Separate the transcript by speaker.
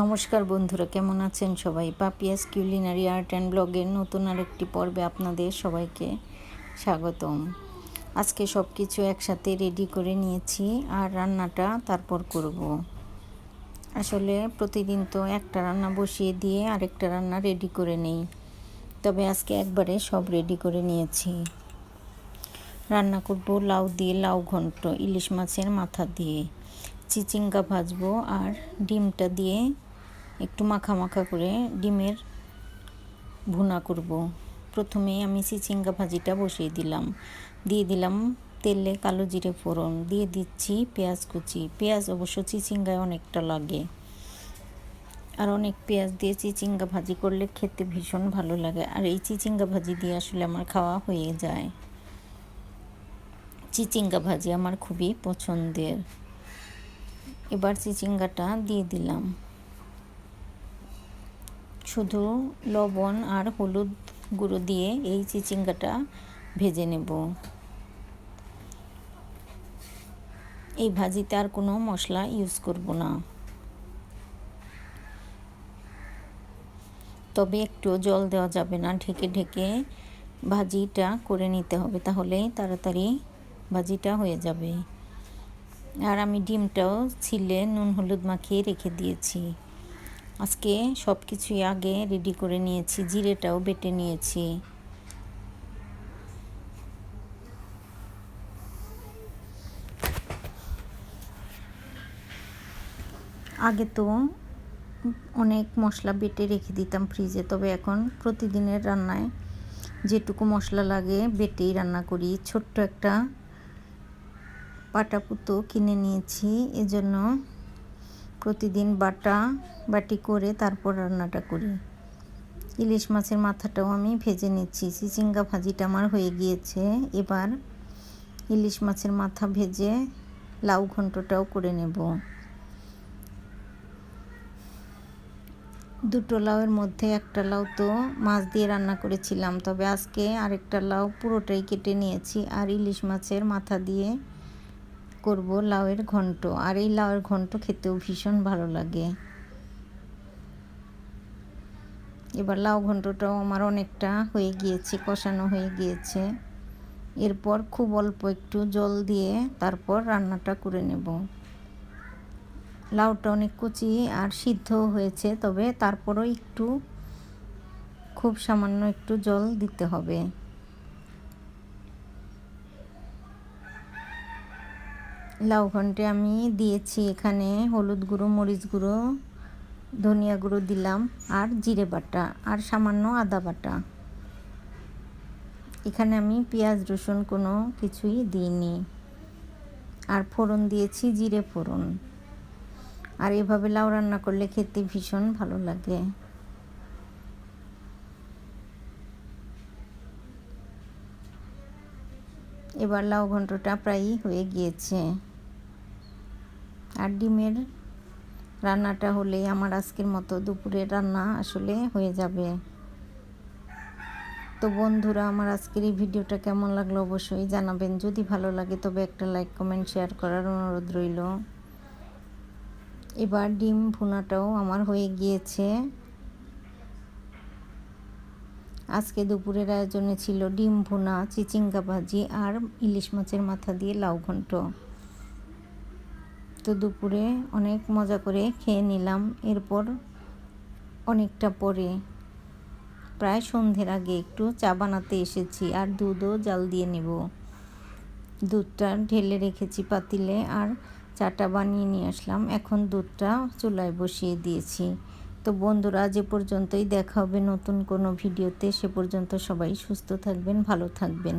Speaker 1: নমস্কার বন্ধুরা, কেমন আছেন সবাই? পাপিয়াস কিউলিনারি আর্ট অ্যান্ড ব্লগের নতুন আরেকটি পর্বে আপনাদের সবাইকে স্বাগতম। আজকে সব কিছু একসাথে রেডি করে নিয়েছি আর রান্নাটা তারপর করব। আসলে প্রতিদিন তো একটা রান্না বসিয়ে দিয়ে আরেকটা রান্না রেডি করে নেই, তবে আজকে একবারে সব রেডি করে নিয়েছি। রান্না করব লাউ দিয়ে লাউ ঘন্ট, ইলিশ মাছের মাথা দিয়ে, চিচিঙ্গা ভাজবো আর ডিমটা দিয়ে একটু মাখা মাখা করে ডিমের ভুনা করব। প্রথমেই আমি চিচিঙ্গা ভাজিটা বসিয়ে দিয়ে দিলাম তেলে কালো জিরে ফোড়ন, দিয়ে দিচ্ছি পেঁয়াজ কুচি। পেঁয়াজ অবশ্য চিচিঙ্গায় অনেকটা লাগে, আর অনেক পেঁয়াজ দিয়ে চিচিঙ্গা ভাজি করলে খেতে ভীষণ ভালো লাগে, আর এই চিচিঙ্গা ভাজি দিয়ে আসলে আমার খাওয়া হয়ে যায়। চিচিঙ্গা ভাজি আমার খুবই পছন্দের। এবার চিচিঙ্গাটা দিয়ে দিলাম, শুধু লবণ আর হলুদ গুঁড়ো দিয়ে এই চিচিঙ্গাটা ভেজে নেব। এই ভাজিতে আর কোনো মশলা ইউজ করব না, তবে একটু জল দেওয়া যাবে না, ঢেকে ঢেকে ভাজিটা করে নিতে হবে, তাহলেই তাড়াতাড়ি ভাজিটা হয়ে যাবে। আর আমি ডিমটাও ছিলে নুন হলুদ মাখিয়ে রেখে দিয়েছি। আজকে সব কিছুই আগে রেডি করে নিয়েছি, জিরেটাও বেটে নিয়েছি। আগে তো অনেক মশলা বেটে রেখে দিতাম ফ্রিজে, তবে এখন প্রতিদিনের রান্নায় যেটুকু মশলা লাগে বেটেই রান্না করি। ছোট্ট একটা পাটাপুতো কিনে নিয়েছি, এজন্য প্রতিদিন বাটি করে তারপর রান্নাটা করি। ইলিশ মাছের মাথাটাও আমি ভেজে নিচ্ছি। চিচিঙ্গা ভাজিটা আমার হয়ে গিয়েছে, এবার ইলিশ মাছের মাথা ভেজে লাউ ঘন্টটাও করে নেব। দুটো লাউয়ের মধ্যে একটা লাউ তো মাছ দিয়ে রান্না করেছিলাম, তবে আজকে আরেকটা লাউ পুরোটাই কেটে নিয়েছি আর ইলিশ মাছের মাথা দিয়ে করব লাউয়ের ঘন্ট। আর এই লাউয়ের ঘন্ট খেতেও ভীষণ ভালো লাগে। এবার লাউ ঘন্টটাও আমার অনেকটা হয়ে গিয়েছে, কষানো হয়ে গিয়েছে। এরপর খুব অল্প একটু জল দিয়ে তারপর রান্নাটা করে নেব। লাউটা অনেক কচি আর সিদ্ধ হয়েছে, তবে তারপরও একটু খুব সামান্য একটু জল দিতে হবে। লাউ ঘন্টে আমি দিয়েছি এখানে হলুদ গুঁড়ো, মরিচ গুঁড়ো, ধনিয়া গুঁড়ো দিলাম আর জিরে বাটা আর সামান্য আদা বাটা। এখানে আমি পেঁয়াজ রসুন কোনো কিছুই দিইনি, আর ফোড়ন দিয়েছি জিরে ফোড়ন। আর এভাবে লাউ রান্না করলে খেতে ভীষণ ভালো লাগে। এবার লাউ ঘন্টটা প্রায়ই হয়ে গিয়েছে, আর ডিমের রান্নাটা হলেই আমার আজকের মতো দুপুরের রান্না আসলে হয়ে যাবে। তো বন্ধুরা, আমার আজকের এই ভিডিওটা কেমন লাগলো অবশ্যই জানাবেন। যদি ভালো লাগে তবে একটা লাইক কমেন্ট শেয়ার করার অনুরোধ রইল। এবার ডিম ভুনাটাও আমার হয়ে গিয়েছে। আজকে দুপুরের আয়োজনে ছিল ডিম ভুনা, চিচিঙ্গা ভাজি আর ইলিশ মাছের মাথা দিয়ে লাউ ঘন্ট। তো দুপুরে অনেক মজা করে খেয়ে নিলাম। এরপর অনেকটা পরে প্রায় সন্ধ্যের আগে একটু চা বানাতে এসেছি আর দুধও জাল দিয়ে নেব। দুধটা ঢেলে রেখেছি পাতিলে আর চাটা বানিয়ে নিয়ে আসলাম। এখন দুধটা চুলায় বসিয়ে দিয়েছি। তো বন্ধুরা, আজ এ পর্যন্তই, দেখা হবে নতুন কোনো ভিডিওতে। সে পর্যন্ত সবাই সুস্থ থাকবেন, ভালো থাকবেন।